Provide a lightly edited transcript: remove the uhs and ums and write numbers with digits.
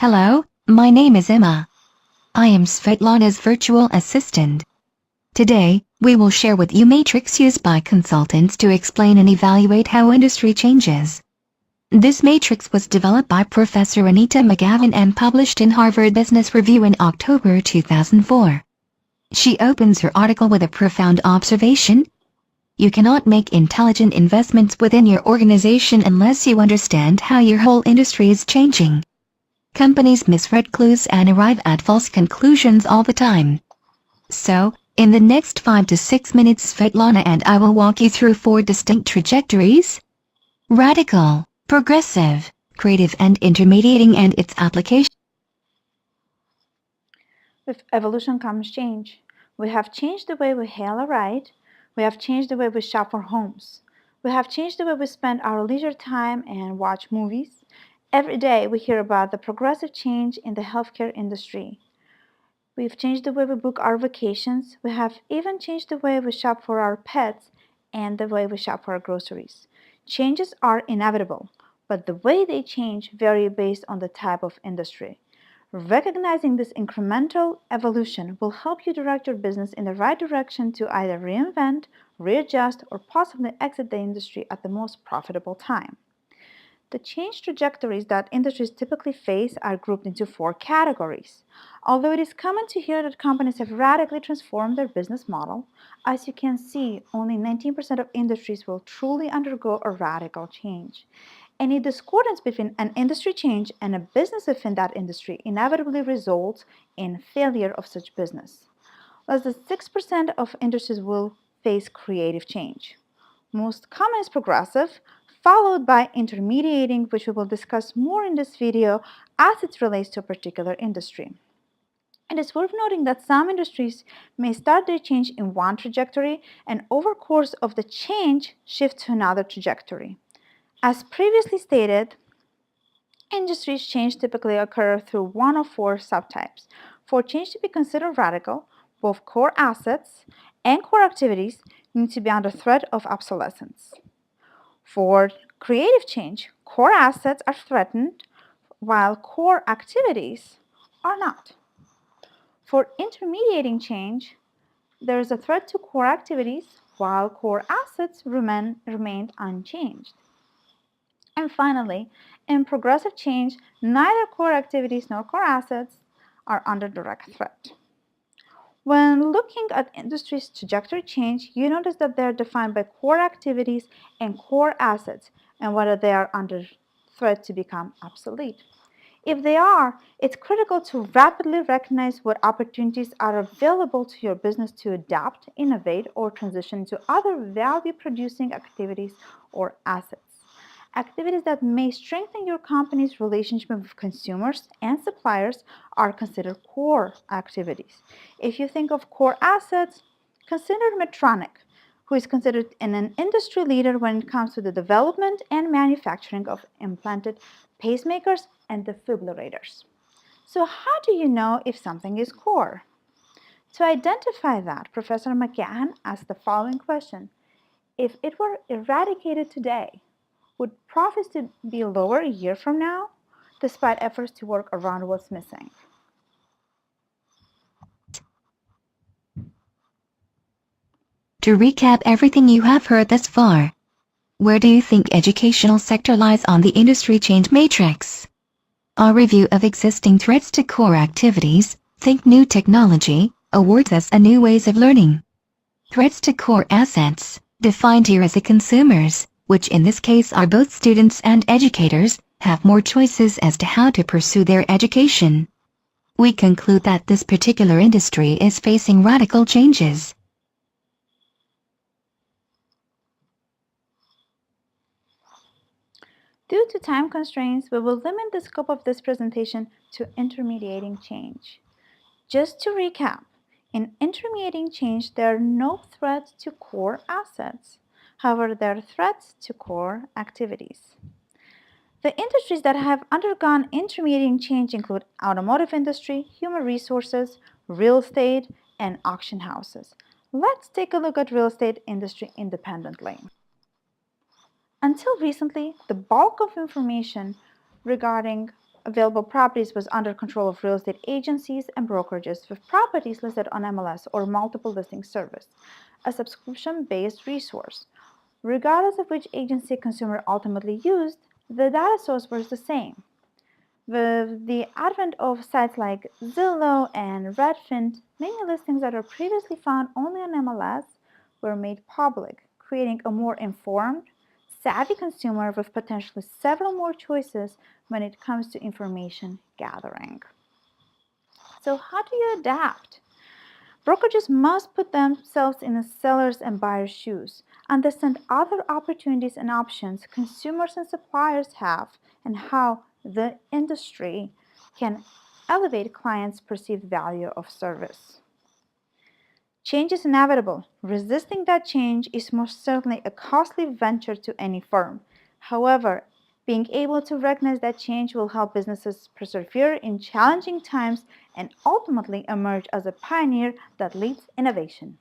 Hello, my name is Emma. I am Svetlana's virtual assistant. Today, we will share with you matrix used by consultants to explain and evaluate how industry changes. This matrix was developed by Professor Anita McGavin and published in Harvard Business Review in October 2004. She opens her article with a profound observation. You cannot make intelligent investments within your organization unless you understand how your whole industry is changing. Companies misread clues and arrive at false conclusions all the time. So, in the next 5 to 6 minutes, Svetlana and I will walk you through 4 distinct trajectories: radical, progressive, creative and intermediating, and its application. With evolution comes change. We have changed the way we hail a ride. We have changed the way we shop for homes. We have changed the way we spend our leisure time and watch movies. Every day we hear about the progressive change in the healthcare industry. We've changed the way we book our vacations. We have even changed the way we shop for our pets and the way we shop for our groceries. Changes are inevitable, but the way they change vary based on the type of industry. Recognizing this incremental evolution will help you direct your business in the right direction to either reinvent, readjust, or possibly exit the industry at the most profitable time. The change trajectories that industries typically face are grouped into 4 categories. Although it is common to hear that companies have radically transformed their business model, as you can see, only 19% of industries will truly undergo a radical change. Any discordance between an industry change and a business within that industry inevitably results in failure of such business. Less than 6% of industries will face creative change. Most common is progressive, followed by intermediating, which we will discuss more in this video as it relates to a particular industry. It is worth noting that some industries may start their change in one trajectory and over course of the change shift to another trajectory. As previously stated, industries change typically occur through one of 4 subtypes. For change to be considered radical, both core assets and core activities need to be under threat of obsolescence. For creative change, core assets are threatened while core activities are not. For intermediating change, there is a threat to core activities while core assets remain unchanged. And finally, in progressive change, neither core activities nor core assets are under direct threat. When looking at industry's trajectory change, you notice that they are defined by core activities and core assets and whether they are under threat to become obsolete. If they are, it's critical to rapidly recognize what opportunities are available to your business to adapt, innovate, or transition to other value-producing activities or assets. Activities that may strengthen your company's relationship with consumers and suppliers are considered core activities. If you think of core assets, consider Medtronic, who is considered an industry leader when it comes to the development and manufacturing of implanted pacemakers and defibrillators. So how do you know if something is core? To identify that, Professor McGahn asked the following question: if it were eradicated today, would profits be lower a year from now, despite efforts to work around what's missing? To recap everything you have heard thus far, where do you think educational sector lies on the industry change matrix? Our review of existing threats to core activities, think new technology, awards us a new ways of learning. Threats to core assets, defined here as the consumers, which in this case are both students and educators, have more choices as to how to pursue their education. We conclude that this particular industry is facing radical changes. Due to time constraints, we will limit the scope of this presentation to intermediating change. Just to recap, in intermediating change, there are no threats to core assets. However, there are threats to core activities. The industries that have undergone intermediating change include automotive industry, human resources, real estate, and auction houses. Let's take a look at real estate industry independently. Until recently, the bulk of information regarding available properties was under control of real estate agencies and brokerages with properties listed on MLS or multiple listing service, a subscription-based resource. Regardless of which agency consumer ultimately used, the data source was the same. With the advent of sites like Zillow and Redfin, many listings that were previously found only on MLS were made public, creating a more informed, savvy consumer with potentially several more choices when it comes to information gathering. So, how do you adapt? Brokerages must put themselves in the seller's and buyer's shoes, understand other opportunities and options consumers and suppliers have, and how the industry can elevate clients' perceived value of service. Change is inevitable. Resisting that change is most certainly a costly venture to any firm. However, being able to recognize that change will help businesses persevere in challenging times and ultimately emerge as a pioneer that leads innovation.